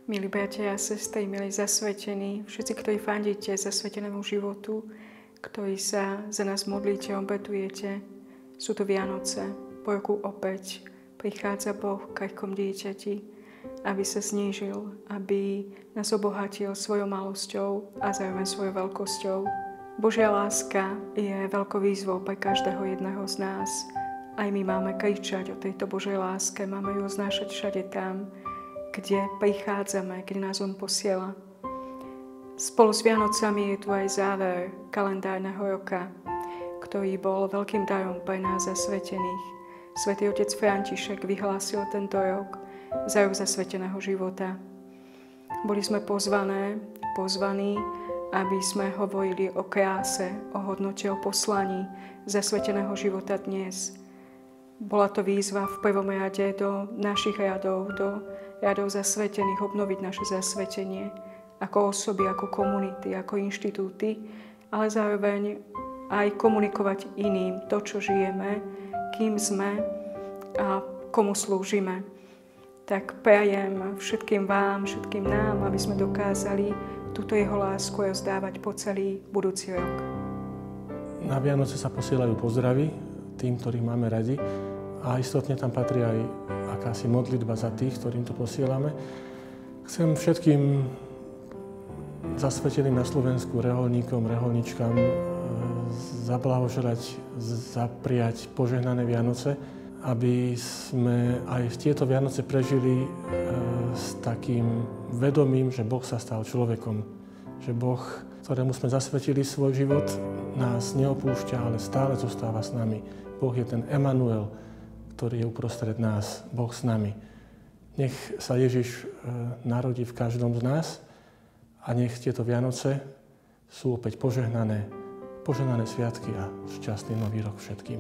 Milí bratia a sestry, milí zasvetení, všetci, ktorí fandíte zasvetenému životu, ktorí sa za nás modlíte, obetujete, sú to Vianoce. Po roku opäť prichádza Boh k krehkom dieťati, aby sa znížil, aby nás obohatil svojou malosťou a zároveň svojou veľkosťou. Božia láska je veľkou výzvou pre každého jedného z nás. Aj my máme kričať o tejto Božej láske, máme ju znášať všade tam, kde prichádzame, kde nás On posiela. Spolu s Vianocami je tu aj záver kalendárneho roka, ktorý bol veľkým darom pre nás zasvetených. Svätý otec František vyhlásil tento rok za rok zasveteného života. Boli sme pozvaní, aby sme hovorili o kráse, o hodnote, o poslaní zasveteného života dnes. Bola to výzva v prvom rade do našich radov, do radov zasvetených, obnoviť naše zasvetenie ako osoby, ako komunity, ako inštitúty, ale zároveň aj komunikovať iným to, čo žijeme, kým sme a komu slúžime. Tak prajem všetkým vám, všetkým nám, aby sme dokázali túto jeho lásku rozdávať po celý budúci rok. Na Vianoce sa posielajú pozdravy tým, ktorých máme radi, a istotne tam patrí aj akási modlitba za tých, ktorým to posielame. Chcem všetkým zasveteným na Slovensku, reholníkom, reholničkám zablahoželať, zapriať požehnané Vianoce, aby sme aj tieto Vianoce prežili s takým vedomím, že Boh sa stal človekom. Že Boh, ktorému sme zasvetili svoj život, nás neopúšťa, ale stále zostáva s nami. Boh je ten Emanuel, ktorý je uprostred nás, Boh s nami. Nech sa Ježiš narodí v každom z nás a nech tieto Vianoce sú opäť požehnané sviatky a šťastný nový rok všetkým.